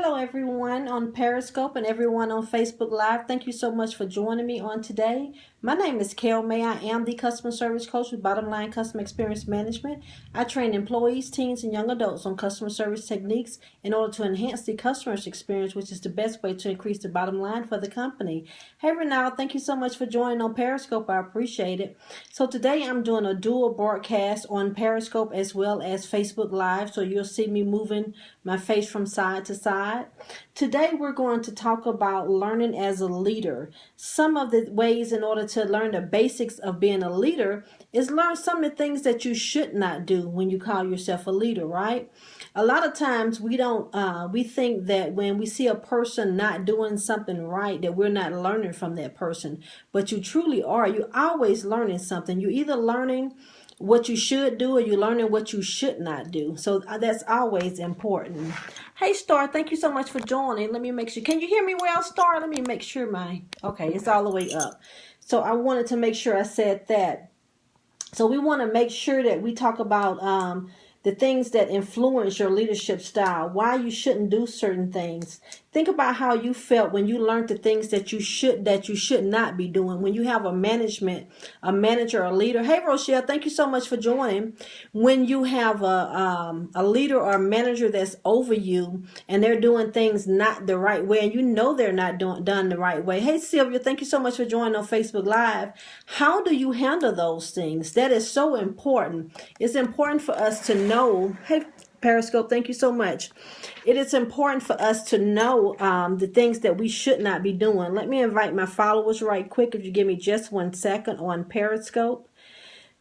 Hello, everyone on Periscope and everyone on Facebook Live. Thank you so much for joining me on today. My name is Kayl. I am the customer service coach with Bottom Line Customer Experience Management. I train employees, teens, and young adults on customer service techniques in order to enhance the customer's experience, which is the best way to increase the bottom line for the company. Hey, Renal, thank you so much for joining on Periscope. I appreciate it. So today I'm doing a dual broadcast on Periscope as well as Facebook Live, so you'll see me moving my face from side to side. Today we're going to talk about learning as a leader. Some of the ways in order to learn the basics of being a leader is learn some of the things that you should not do when you call yourself a leader, right? A lot of times we think that when we see a person not doing something right that we're not learning from that person, but you truly are. You're always learning something. You're either learning what you should do or you're learning what you should not do. So that's always important. Hey, Star, thank you so much for joining. Let me make sure. Can you hear me well, Star? Let me make sure okay, it's all the way up. So I wanted to make sure I said that. So we want to make sure that we talk about the things that influence your leadership style, why you shouldn't do certain things. Think about how you felt when you learned the things that you should not be doing. When you have a manager, a leader. Hey, Rochelle, thank you so much for joining. When you have a leader or a manager that's over you and they're doing things not the right way, and you know they're not done the right way. Hey, Sylvia, thank you so much for joining on Facebook Live. How do you handle those things? That is so important. It's important for us to know. Hey, Periscope, thank you so much. It is important for us to know the things that we should not be doing. Let me invite my followers right quick, if you give me just 1 second on Periscope,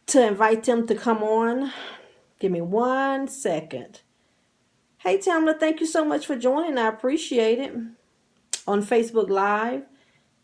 to invite them to come on. Give me 1 second. Hey, Tamla, thank you so much for joining. I appreciate it. On Facebook Live.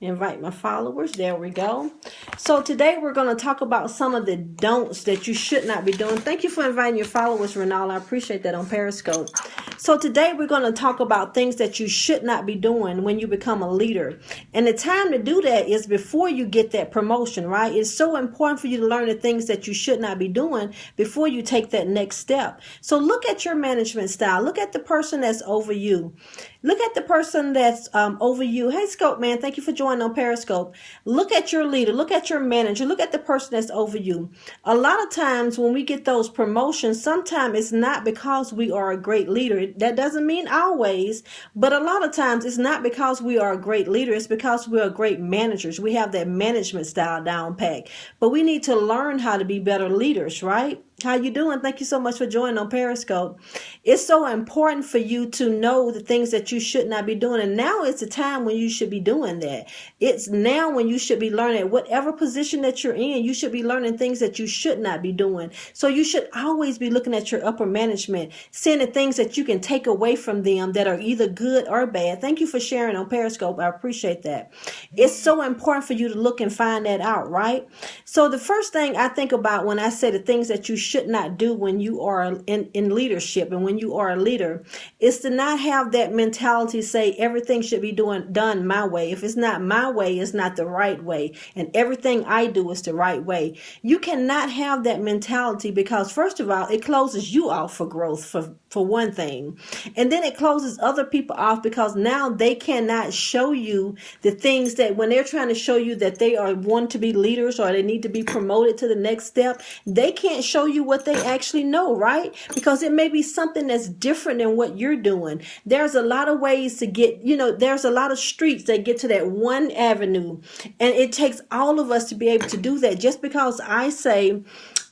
Invite my followers. There we go. So today we're going to talk about some of the don'ts that you should not be doing. Thank you for inviting your followers, Renal. I appreciate that on Periscope. So today we're going to talk about things that you should not be doing when you become a leader. And the time to do that is before you get that promotion, right? It's so important for you to learn the things that you should not be doing before you take that next step. So look at your management style. Look at the person that's over you. Look at the person that's over you. Hey, Scope Man, thank you for joining on Periscope. Look at your leader. Look at your manager. Look at the person that's over you. A lot of times when we get those promotions, sometimes it's not because we are a great leader. That doesn't mean always, but a lot of times it's not because we are a great leader. It's because we are great managers. We have that management style down pat. But we need to learn how to be better leaders, right? How you doing? Thank you so much for joining on Periscope. It's so important for you to know the things that you should not be doing. And now is the time when you should be doing that. It's now when you should be learning. Whatever position that you're in, you should be learning things that you should not be doing. So you should always be looking at your upper management, seeing the things that you can take away from them that are either good or bad. Thank you for sharing on Periscope. I appreciate that. It's so important for you to look and find that out, right? So the first thing I think about when I say the things that you should not do when you are in leadership and when you are a leader is to not have that mentality say everything should be done my way. If it's not my way, it's not the right way, and everything I do is the right way. You cannot have that mentality because first of all, it closes you off for growth for one thing, and then it closes other people off because now they cannot show you the things that when they're trying to show you that they are want to be leaders or they need to be promoted to the next step, they can't show you what they actually know, right? Because it may be something that's different than what you're doing. There's a lot of ways to get, there's a lot of streets that get to that one avenue, and it takes all of us to be able to do that. Just because I say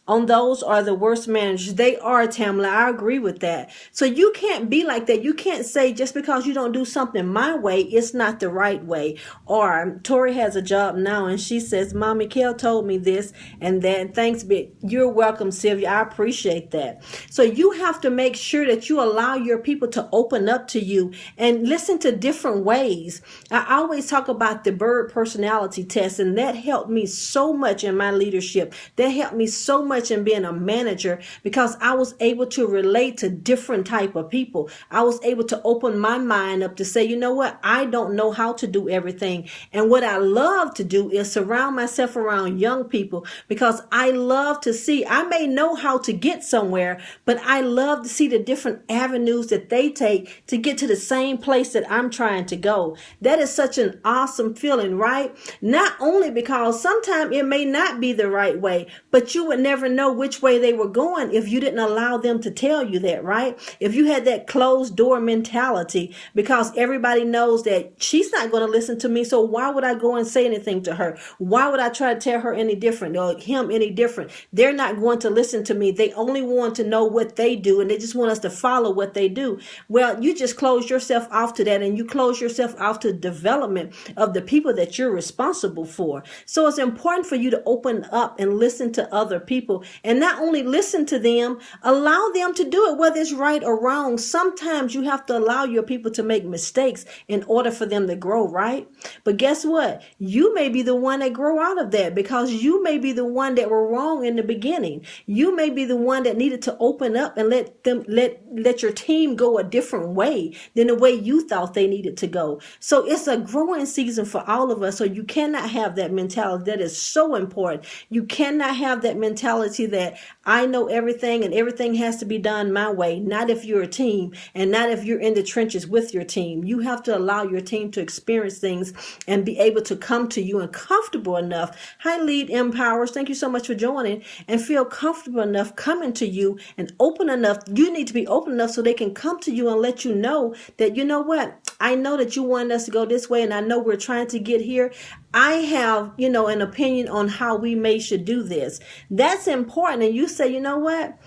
on those are the worst managers. They are, Tamla. I agree with that. So you can't be like that. You can't say just because you don't do something my way, it's not the right way. Or Tori has a job now and she says, Mommy, Kayl told me this and that. Thanks, you're welcome, Sylvia. I appreciate that. So you have to make sure that you allow your people to open up to you and listen to different ways. I always talk about the bird personality test, and that helped me so much in my leadership. That helped me so much much in being a manager because I was able to relate to different type of people. I was able to open my mind up to say, you know what? I don't know how to do everything. And what I love to do is surround myself around young people because I love to see, I may know how to get somewhere, but I love to see the different avenues that they take to get to the same place that I'm trying to go. That is such an awesome feeling, right? Not only because sometimes it may not be the right way, but you would never know which way they were going if you didn't allow them to tell you that, right? If you had that closed door mentality, because everybody knows that she's not going to listen to me, so why would I go and say anything to her? Why would I try to tell her any different or him any different? They're not going to listen to me. They only want to know what they do, and they just want us to follow what they do. Well, you just close yourself off to that, and you close yourself off to development of the people that you're responsible for. So it's important for you to open up and listen to other people, and not only listen to them, allow them to do it, whether it's right or wrong. Sometimes you have to allow your people to make mistakes in order for them to grow, right? But guess what? You may be the one that grow out of that because you may be the one that were wrong in the beginning. You may be the one that needed to open up and let your team go a different way than the way you thought they needed to go. So it's a growing season for all of us. So you cannot have that mentality. That is so important. You cannot have that mentality that I know everything and everything has to be done my way. Not if you're a team and not if you're in the trenches with your team. You have to allow your team to experience things and be able to come to you and comfortable enough. Hi, Lead Empowers. Thank you so much for joining, and feel comfortable enough coming to you and open enough. You need to be open enough so they can come to you and let you know that, you know what? I know that you wanted us to go this way, and I know we're trying to get here. I have, an opinion on how we should do this. That's important. And you say, you know what?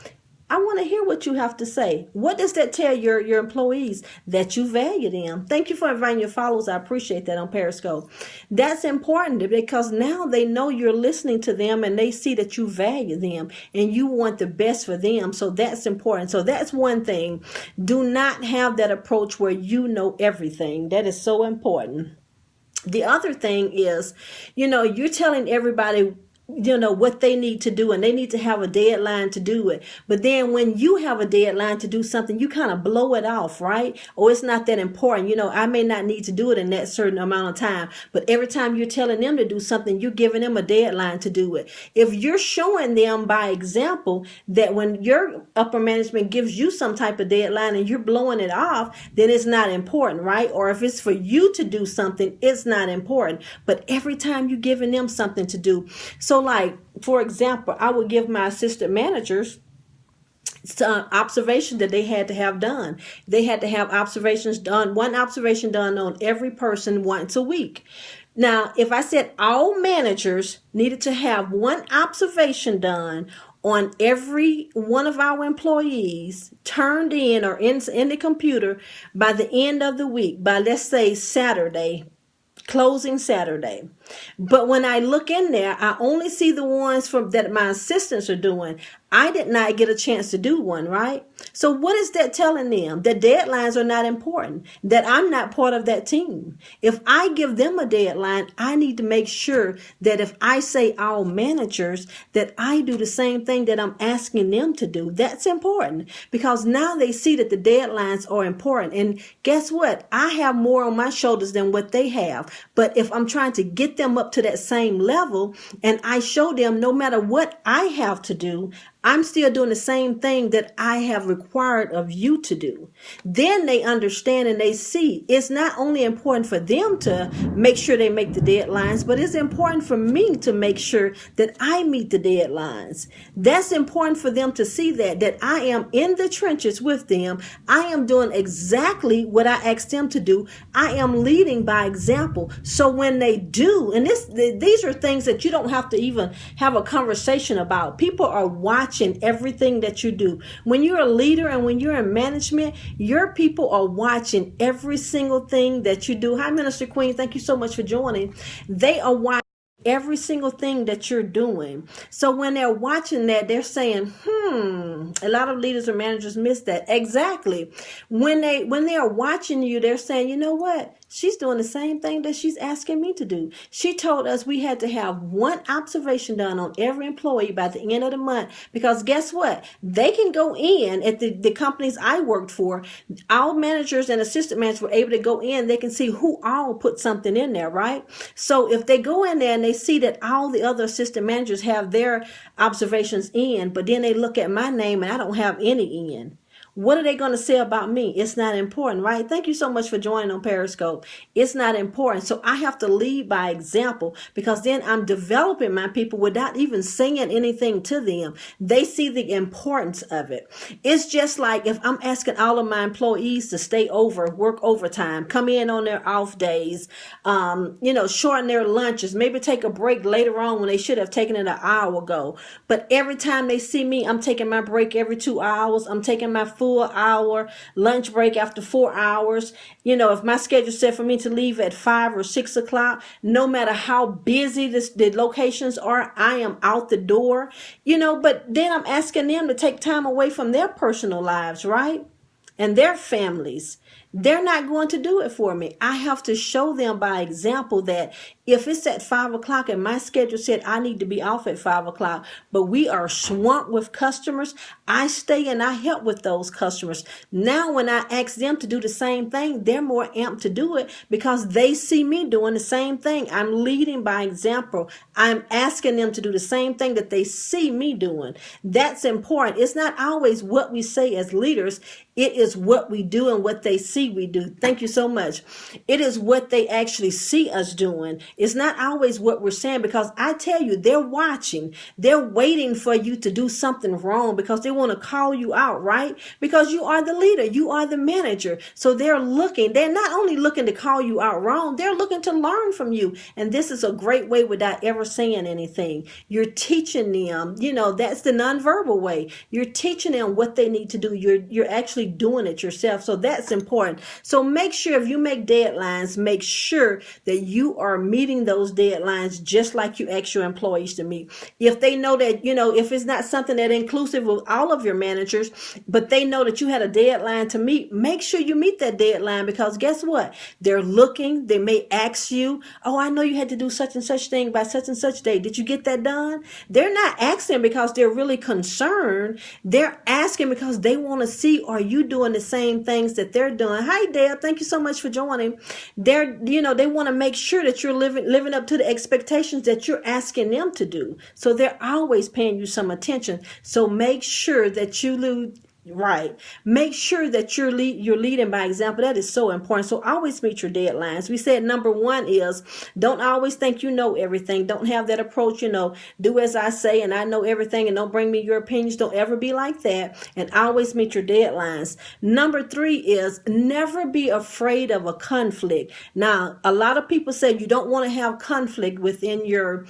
I want to hear what you have to say. What does that tell your employees? That you value them. Thank you for inviting your followers. I appreciate that on Periscope. That's important because now they know you're listening to them and they see that you value them and you want the best for them. So that's important. So that's one thing. Do not have that approach where you know everything. That is so important. The other thing is, you're telling everybody what they need to do, and they need to have a deadline to do it. But then when you have a deadline to do something, you kind of blow it off, right? Oh, it's not that important. I may not need to do it in that certain amount of time, but every time you're telling them to do something, you're giving them a deadline to do it. If you're showing them by example that when your upper management gives you some type of deadline and you're blowing it off, then it's not important, right? Or if it's for you to do something, it's not important. But every time you're giving them something to do. So like, for example, I would give my assistant managers some observation that they had to have done. They had to have observations done, one observation done on every person once a week. Now, if I said all managers needed to have one observation done on every one of our employees turned in or in the computer by the end of the week, by let's say Saturday, closing Saturday. But when I look in there, I only see the ones that my assistants are doing. I did not get a chance to do one, right? So what is that telling them? That deadlines are not important, that I'm not part of that team. If I give them a deadline, I need to make sure that if I say all managers, that I do the same thing that I'm asking them to do. That's important because now they see that the deadlines are important. And guess what? I have more on my shoulders than what they have. But if I'm trying to get them up to that same level and I show them no matter what I have to do, I'm still doing the same thing that I have required of you to do. Then they understand and they see it's not only important for them to make sure they make the deadlines, but it's important for me to make sure that I meet the deadlines. That's important for them to see that I am in the trenches with them. I am doing exactly what I asked them to do. I am leading by example. So when they do, and these are things that you don't have to even have a conversation about. People are watching everything that you do. When you're a leader and when you're in management, your people are watching every single thing that you do. Hi, Minister Queen. Thank you so much for joining. They are watching every single thing that you're doing. So when they're watching that, they're saying, a lot of leaders or managers miss that. Exactly. When they are watching you, they're saying, you know what? She's doing the same thing that she's asking me to do. She told us we had to have one observation done on every employee by the end of the month, because guess what? They can go in at the companies I worked for. Our managers and assistant managers were able to go in. They can see who all put something in there, right? So if they go in there and they see that all the other assistant managers have their observations in, but then they look at my name and I don't have any in, what are they going to say about me? It's not important, right? Thank you so much for joining on Periscope. It's not important. So I have to lead by example, because then I'm developing my people without even saying anything to them. They see the importance of it. It's just like if I'm asking all of my employees to stay over, work overtime, come in on their off days, shorten their lunches, maybe take a break later on when they should have taken it an hour ago. But every time they see me, I'm taking my break every 2 hours. I'm taking my full hour lunch break after 4 hours. If my schedule set for me to leave at 5 or 6 o'clock, no matter how busy the locations are, I am out the door. But then I'm asking them to take time away from their personal lives, right? And their families. They're not going to do it for me. I have to show them by example that if it's at 5 o'clock and my schedule said I need to be off at 5 o'clock, but we are swamped with customers, I stay and I help with those customers. Now, when I ask them to do the same thing, they're more amped to do it because they see me doing the same thing. I'm leading by example. I'm asking them to do the same thing that they see me doing. That's important. It's not always what we say as leaders. It is what we do and what they see we do. Thank you so much. It is what they actually see us doing. It's not always what we're saying, because I tell you, they're watching. They're waiting for you to do something wrong because they want to call you out, right? Because you are the leader. You are the manager. So they're looking. They're not only looking to call you out wrong, they're looking to learn from you. And this is a great way without ever saying anything. You're teaching them, that's the nonverbal way. You're teaching them what they need to do. You're actually doing it yourself. So that's important. So make sure if you make deadlines, make sure that you are meeting those deadlines just like you ask your employees to meet. If they know that, if it's not something that inclusive of all of your managers, but they know that you had a deadline to meet, make sure you meet that deadline, because guess what? They're looking. They may ask you, oh, I know you had to do such and such thing by such and such day. Did you get that done? They're not asking because they're really concerned. They're asking because they want to see, are you doing the same things that they're doing? Hi, Deb. Thank you so much for joining. They want to make sure that you're living up to the expectations that you're asking them to do. So they're always paying you some attention. So make sure that you right. Make sure that you're leading by example. That is so important. So always meet your deadlines. We said number 1 is don't always think you know everything. Don't have that approach, do as I say and I know everything and don't bring me your opinions. Don't ever be like that. And always meet your deadlines. Number 3 is never be afraid of a conflict. Now, a lot of people say you don't want to have conflict within your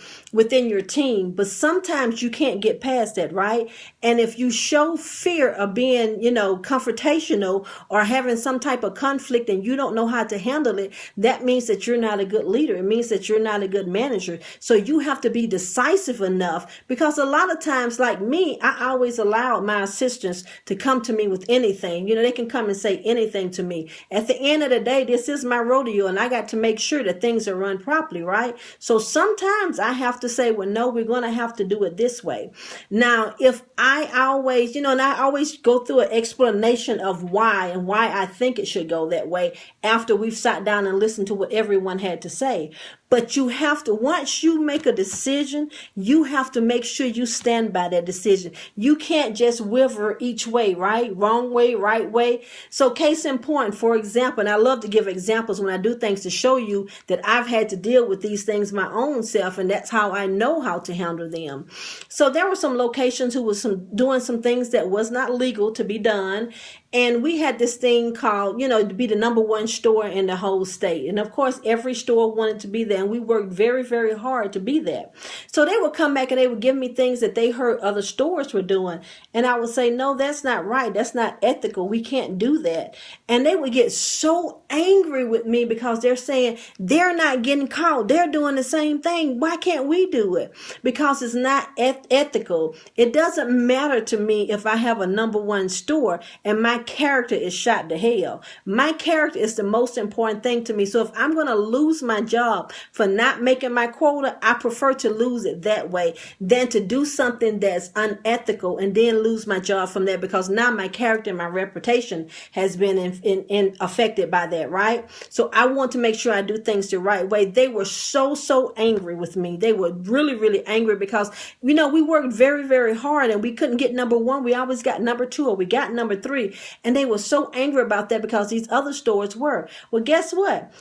team, but sometimes you can't get past that, right? And if you show fear of being confrontational or having some type of conflict and you don't know how to handle it, that means that you're not a good leader. It means that you're not a good manager. So you have to be decisive enough, because a lot of times, like me, I always allowed my assistants to come to me with anything. They can come and say anything to me. At the end of the day, this is my rodeo and I got to make sure that things are run properly, right? So sometimes I have to say, well, no, we're going to have to do it this way. Now, if I always, and I always go through an explanation of why and why I think it should go that way after we've sat down and listened to what everyone had to say. But you have to, once you make a decision, you have to make sure you stand by that decision. You can't just waver each way, right? Wrong way, right way. So case in point, for example, and I love to give examples when I do things to show you that I've had to deal with these things my own self, and that's how I know how to handle them. So there were some locations who was doing some things that was not legal to be done. And we had this thing called, to be the number one store in the whole state. And of course, every store wanted to be there. And we worked very, very hard to be there. So they would come back and they would give me things that they heard other stores were doing. And I would say, no, that's not right. That's not ethical. We can't do that. And they would get so angry with me because they're saying they're not getting caught. They're doing the same thing. Why can't we do it? Because it's not ethical. It doesn't matter to me if I have a number one store and my character is shot to hell. My character is the most important thing to me. So if I'm going to lose my job for not making my quota, I prefer to lose it that way than to do something that's unethical and then lose my job from that, because now my character and my reputation has been affected by that, right? So I want to make sure I do things the right way. They were so angry with me. They were really, really angry because, we worked very, very hard and we couldn't get number one. We always got number two, or we got number three. And they were so angry about that because these other stores were. Well, guess what?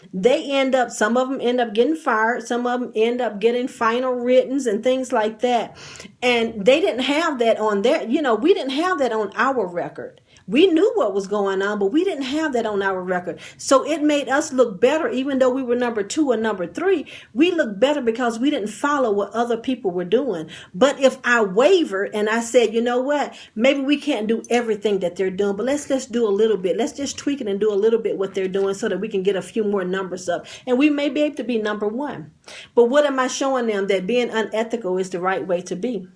Some of them end up getting fired. Some of them end up getting final writtens and things like that. And they didn't have that on their, we didn't have that on our record. We knew what was going on, but we didn't have that on our record. So it made us look better, even though we were number two or number three. We looked better because we didn't follow what other people were doing. But if I wavered and I said, you know what, maybe we can't do everything that they're doing, but let's do a little bit. Let's just tweak it and do a little bit what they're doing so that we can get a few more numbers up. And we may be able to be number one. But what am I showing them? That being unethical is the right way to be.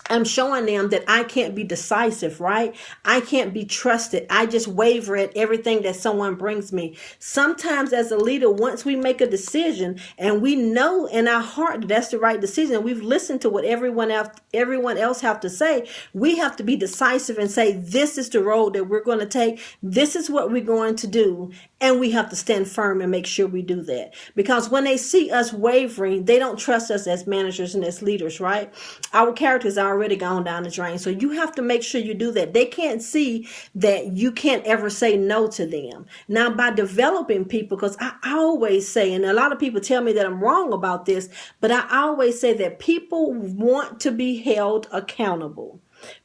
I'm showing them that I can't be decisive, right? I can't be trusted. I just waver at everything that someone brings me. Sometimes as a leader, once we make a decision and we know in our heart that that's the right decision, we've listened to what everyone else have to say, we have to be decisive and say, this is the road that we're going to take. This is what we're going to do. And we have to stand firm and make sure we do that. Because when they see us wavering, they don't trust us as managers and as leaders, right? Our characters are already gone down the drain. So you have to make sure you do that. They can't see that you can't ever say no to them. Now, by developing people, because I always say, and a lot of people tell me that I'm wrong about this, but I always say that people want to be held accountable.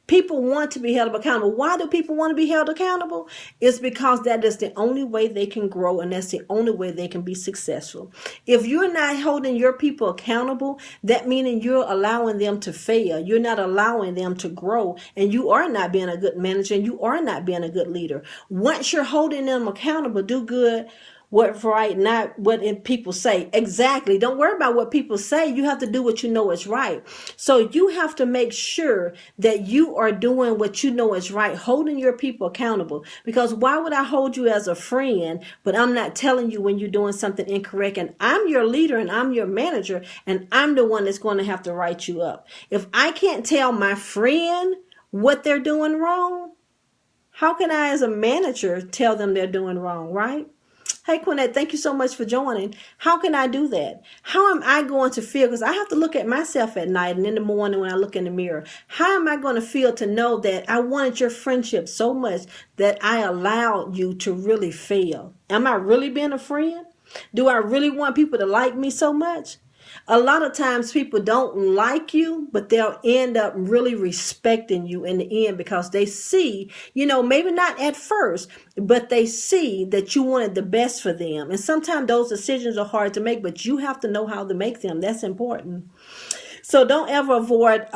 People want to be held accountable. Why do people want to be held accountable? It's because that is the only way they can grow, and that's the only way they can be successful. If you're not holding your people accountable, that means you're allowing them to fail. You're not allowing them to grow, and you are not being a good manager, and you are not being a good leader. Once you're holding them accountable, do good, what's right, not what people say. Exactly. Don't worry about what people say. You have to do what you know is right. So you have to make sure that you are doing what you know is right, holding your people accountable. Because why would I hold you as a friend, but I'm not telling you when you're doing something incorrect? And I'm your leader and I'm your manager, and I'm the one that's going to have to write you up. If I can't tell my friend what they're doing wrong, how can I as a manager tell them they're doing wrong, right? Hey, Quinette, thank you so much for joining. How can I do that? How am I going to feel? Because I have to look at myself at night and in the morning when I look in the mirror. How am I going to feel to know that I wanted your friendship so much that I allowed you to really fail? Am I really being a friend? Do I really want people to like me so much? A lot of times people don't like you, but they'll end up really respecting you in the end because they see, maybe not at first, but they see that you wanted the best for them. And sometimes those decisions are hard to make, but you have to know how to make them. That's important. So don't ever avoid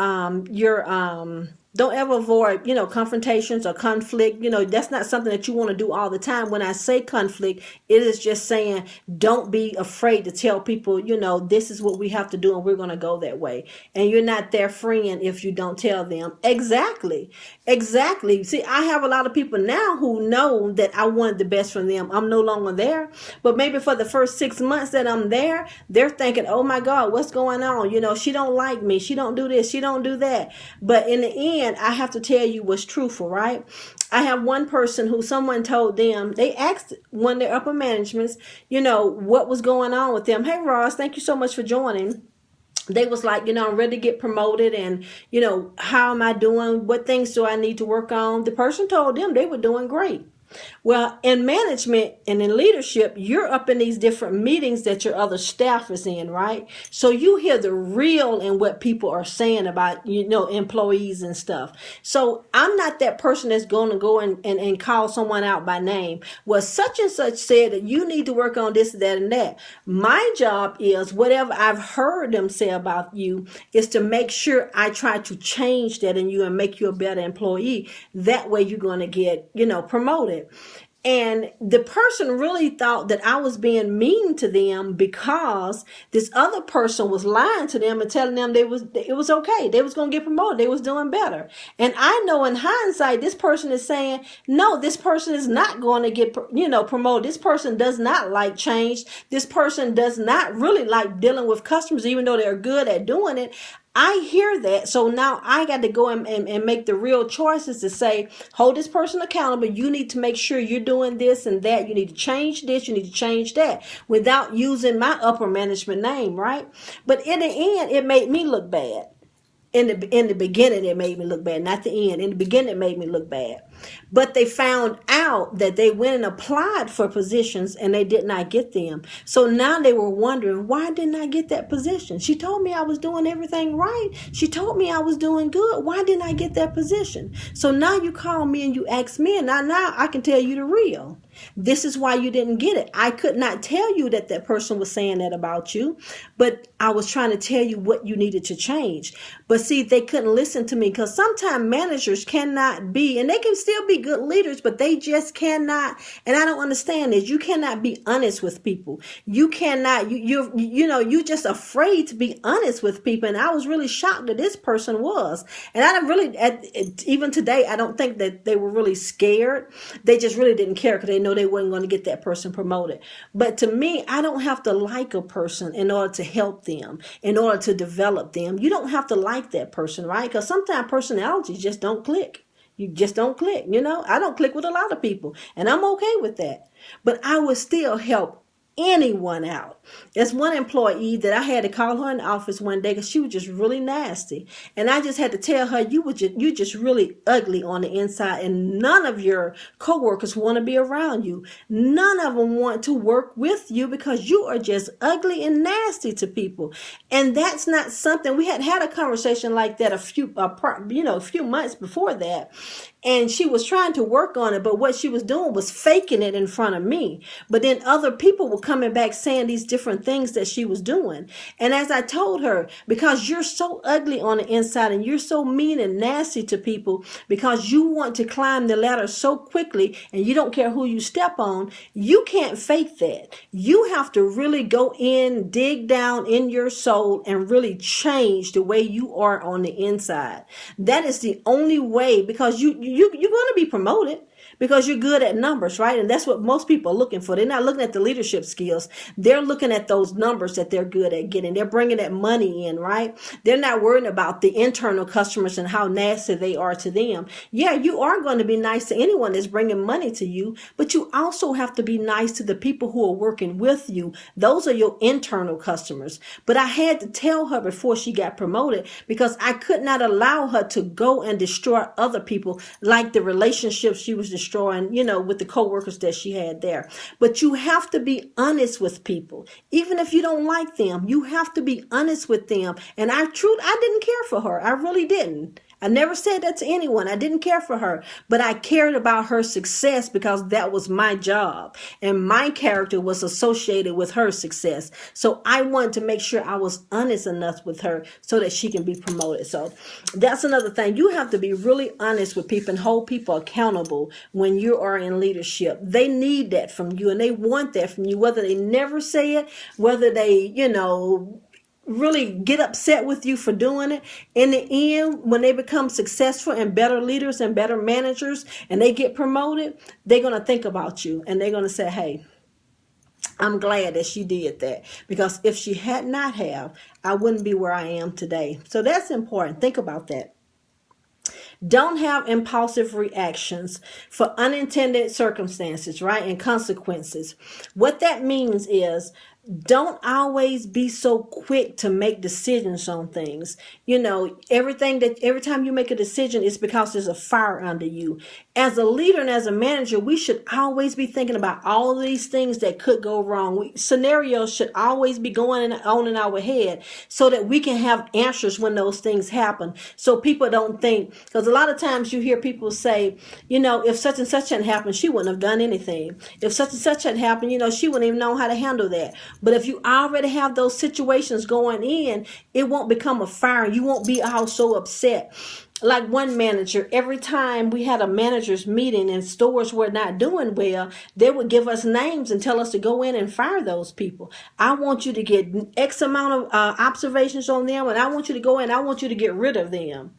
confrontations or conflict. That's not something that you want to do all the time. When I say conflict, it is just saying, don't be afraid to tell people, this is what we have to do and we're going to go that way. And you're not their friend if you don't tell them. Exactly. See, I have a lot of people now who know that I wanted the best from them. I'm no longer there, but maybe for the first 6 months that I'm there, they're thinking, oh my God, what's going on? She don't like me. She don't do this. She don't do that. But in the end, I have to tell you what's truthful, right? I have one person who someone told them, they asked one of their upper managements, what was going on with them. Hey, Ross, thank you so much for joining. They was like, I'm ready to get promoted and, how am I doing? What things do I need to work on? The person told them they were doing great. Well, in management and in leadership, you're up in these different meetings that your other staff is in, right? So you hear the real and what people are saying about, employees and stuff. So I'm not that person that's going to go and call someone out by name. Well, such and such said that you need to work on this, that, and that. My job is whatever I've heard them say about you is to make sure I try to change that in you and make you a better employee. That way you're going to get, promoted. And the person really thought that I was being mean to them because this other person was lying to them and telling them it was okay. They was going to get promoted. They was doing better. And I know in hindsight, this person is saying, no, this person is not going to get, promoted. This person does not like change. This person does not really like dealing with customers, even though they're good at doing it. I hear that. So now I got to go and make the real choices to say, hold this person accountable. You need to make sure you're doing this and that. You need to change this. You need to change that without using my upper management name, right? But in the end, it made me look bad. In the beginning, it made me look bad. Not the end. In the beginning, it made me look bad. But they found out that they went and applied for positions and they did not get them. So now they were wondering, why didn't I get that position? She told me I was doing everything right. She told me I was doing good. Why didn't I get that position? So now you call me and you ask me, and now I can tell you the real. This is why you didn't get it. I could not tell you that person was saying that about you, but I was trying to tell you what you needed to change. But see, they couldn't listen to me because sometimes managers cannot be, and they can still be good leaders, but they just cannot. And I don't understand this. You cannot be honest with people. You cannot, you're just afraid to be honest with people. And I was really shocked that this person was. And I don't really, even today, I don't think that they were really scared. They just really didn't care because they know they weren't going to get that person promoted. But to me, I don't have to like a person in order to help them, in order to develop them. You don't have to like that person, right? Because sometimes personalities just don't click. You just don't click, I don't click with a lot of people, and I'm okay with that. But I would still help anyone out. There's one employee that I had to call her in the office one day because she was just really nasty. And I just had to tell her, you just really ugly on the inside, and none of your coworkers want to be around you. None of them want to work with you because you are just ugly and nasty to people. And that's not something, we had a conversation like that a few months before that. And she was trying to work on it, but what she was doing was faking it in front of me. But then other people were coming back saying these different things that she was doing. And as I told her, because you're so ugly on the inside and you're so mean and nasty to people because you want to climb the ladder so quickly and you don't care who you step on, you can't fake that. You have to really go in, dig down in your soul and really change the way you are on the inside. That is the only way, because you're going to be promoted because you're good at numbers, right? And that's what most people are looking for. They're not looking at the leadership skills. They're looking at those numbers that they're good at getting. They're bringing that money in, right? They're not worrying about the internal customers and how nasty they are to them. Yeah, you are going to be nice to anyone that's bringing money to you, but you also have to be nice to the people who are working with you. Those are your internal customers. But I had to tell her before she got promoted because I could not allow her to go and destroy other people, like the relationships she was destroying, with the coworkers that she had there. But you have to be honest with people. Even if you don't like them, you have to be honest with them. And I didn't care for her. I really didn't. I never said that to anyone. I didn't care for her, but I cared about her success because that was my job and my character was associated with her success. So I wanted to make sure I was honest enough with her so that she can be promoted. So that's another thing. You have to be really honest with people and hold people accountable when you are in leadership. They need that from you and they want that from you, whether they never say it, whether they, really get upset with you for doing it. In the end, when they become successful and better leaders and better managers and they get promoted, they're going to think about you and they're going to say, hey, I'm glad that she did that, because if she had not have, I wouldn't be where I am today. So that's important. Think about that. Don't have impulsive reactions for unintended circumstances, right? And consequences. What that means is Don't always be so quick to make decisions on things. Every time you make a decision, it's because there's a fire under you. As a leader and as a manager, we should always be thinking about all of these things that could go wrong. Scenarios should always be going on in our head so that we can have answers when those things happen. So people don't think, because a lot of times you hear people say, if such and such hadn't happened, she wouldn't have done anything. If such and such had happened, she wouldn't even know how to handle that. But if you already have those situations going in, it won't become a fire. You won't be all so upset. Like one manager, every time we had a manager's meeting and stores were not doing well, they would give us names and tell us to go in and fire those people. I want you to get X amount of observations on them, and I want you to go in. I want you to get rid of them.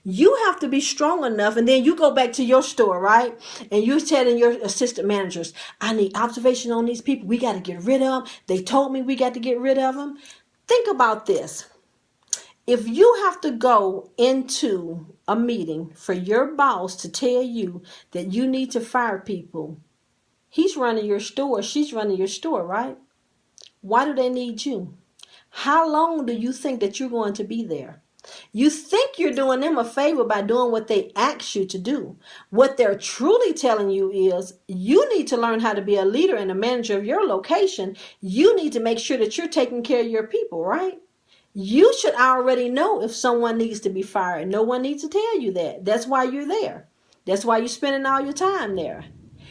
You have to be strong enough, and then you go back to your store, right? And you're telling your assistant managers, I need observation on these people. We got to get rid of them. They told me we got to get rid of them. Think about this. If you have to go into a meeting for your boss to tell you that you need to fire people, he's running your store, she's running your store, right? Why do they need you? How long do you think that you're going to be there? You think you're doing them a favor by doing what they ask you to do. What they're truly telling you is you need to learn how to be a leader and a manager of your location. You need to make sure that you're taking care of your people, right? You should already know if someone needs to be fired. No one needs to tell you that. That's why you're there. That's why you're spending all your time there.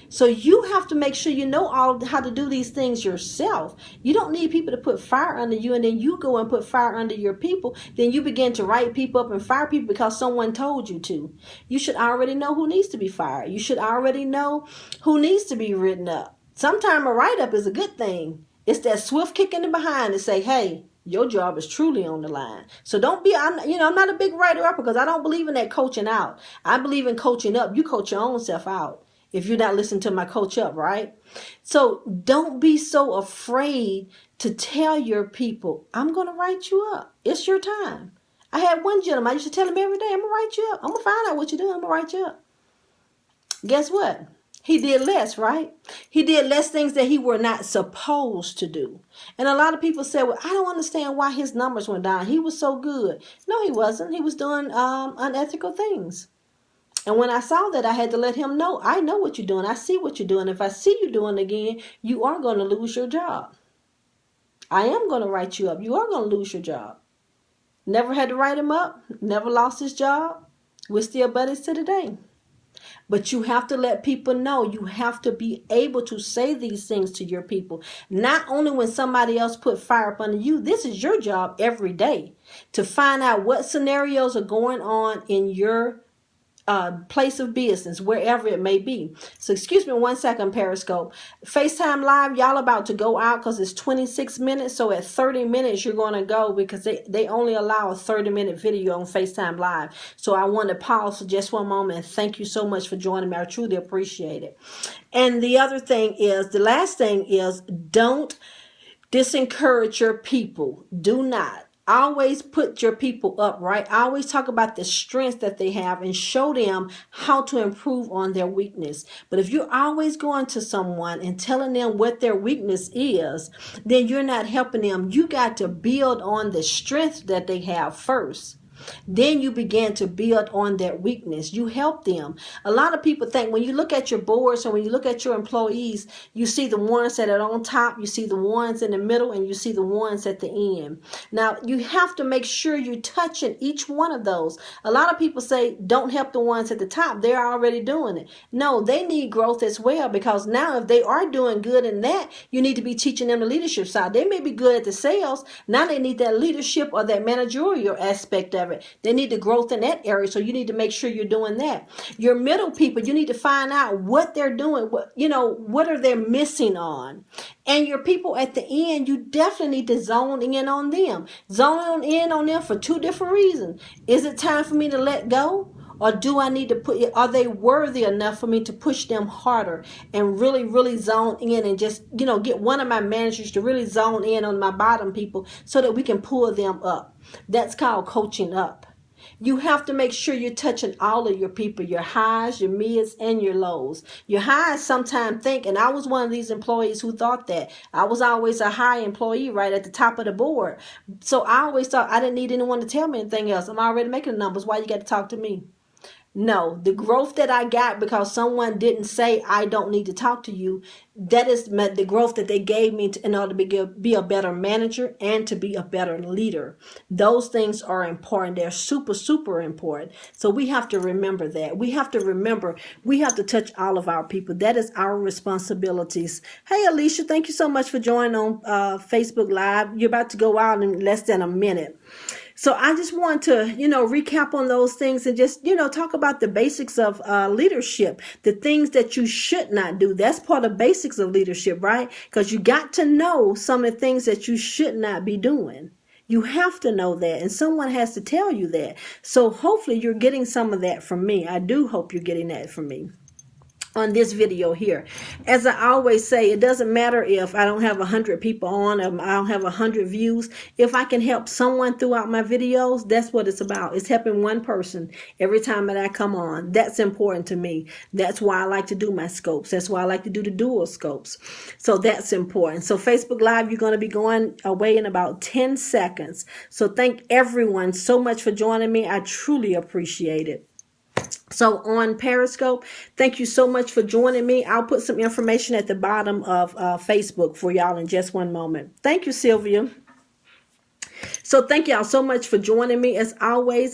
So you have to make sure you know how to do these things yourself. You don't need people to put fire under you and then you go and put fire under your people. Then you begin to write people up and fire people because someone told you to. You should already know who needs to be fired. You should already know who needs to be written up. Sometimes a write-up is a good thing. It's that swift kick in the behind to say, hey, your job is truly on the line. So don't be, I'm not a big writer up because I don't believe in that coaching out. I believe in coaching up. You coach your own self out if you're not listening to my coach up, right? So don't be so afraid to tell your people, I'm going to write you up. It's your time. I had one gentleman, I used to tell him every day, I'm going to write you up. I'm going to find out what you're doing. I'm going to write you up. Guess what? He did less, right? He did less things that he were not supposed to do. And a lot of people said, well, I don't understand why his numbers went down. He was so good. No, he wasn't. He was doing unethical things. And when I saw that, I had to let him know, I know what you're doing. I see what you're doing. If I see you doing it again, you are going to lose your job. I am going to write you up. You are going to lose your job. Never had to write him up. Never lost his job. We're still buddies to today. But you have to let people know. You have to be able to say these things to your people. Not only when somebody else put fire up under you. This is your job every day to find out what scenarios are going on in your place of business, wherever it may be. So excuse me 1 second, Periscope. FaceTime Live, y'all about to go out because it's 26 minutes. So at 30 minutes, you're going to go because they only allow a 30-minute video on FaceTime Live. So I want to pause for just one moment and thank you so much for joining me. I truly appreciate it. And the last thing is, don't disencourage your people. Do not. Always put your people up, right? Always talk about the strengths that they have and show them how to improve on their weakness. But if you're always going to someone and telling them what their weakness is, then you're not helping them. You got to build on the strengths that they have first. Then you begin to build on their weakness. You help them. A lot of people think when you look at your boards or when you look at your employees, you see the ones that are on top, you see the ones in the middle, and you see the ones at the end. Now, you have to make sure you're touching each one of those. A lot of people say, don't help the ones at the top. They're already doing it. No, they need growth as well, because now if they are doing good in that, you need to be teaching them the leadership side. They may be good at the sales. Now they need that leadership or that managerial aspect of it. They need the growth in that area. So you need to make sure you're doing that. Your middle people, you need to find out what they're doing. What are they missing on? And your people at the end, you definitely need to zone in on them. Zone in on them for two different reasons. Is it time for me to let go? Or do I need to are they worthy enough for me to push them harder and really, really zone in and just, get one of my managers to really zone in on my bottom people so that we can pull them up. That's called coaching up. You have to make sure you're touching all of your people, your highs, your mids, and your lows. Your highs sometimes think, and I was one of these employees who thought that. I was always a high employee right at the top of the board. So I always thought I didn't need anyone to tell me anything else. I'm already making the numbers. Why you got to talk to me? No, the growth that I got because someone didn't say I don't need to talk to you, that is the growth that they gave me in order to be a better manager and to be a better leader. Those things are important. They're super, super important. So we have to remember that. We have to remember we have to touch all of our people. That is our responsibilities. Hey, Alicia, thank you so much for joining on Facebook Live. You're about to go out in less than a minute. So I just want to, recap on those things and just, talk about the basics of leadership, the things that you should not do. That's part of basics of leadership, right? Because you got to know some of the things that you should not be doing. You have to know that, and someone has to tell you that. So hopefully you're getting some of that from me. I do hope you're getting that from me on this video here. As I always say, it doesn't matter if I don't have 100 people on, or I don't have 100 views. If I can help someone throughout my videos, that's what it's about. It's helping one person every time that I come on. That's important to me. That's why I like to do my scopes. That's why I like to do the dual scopes. So that's important. So Facebook Live, you're going to be going away in about 10 seconds. So thank everyone so much for joining me. I truly appreciate it. So on Periscope, thank you so much for joining me. I'll put some information at the bottom of Facebook for y'all in just one moment. Thank you, Sylvia. So thank y'all so much for joining me. As always,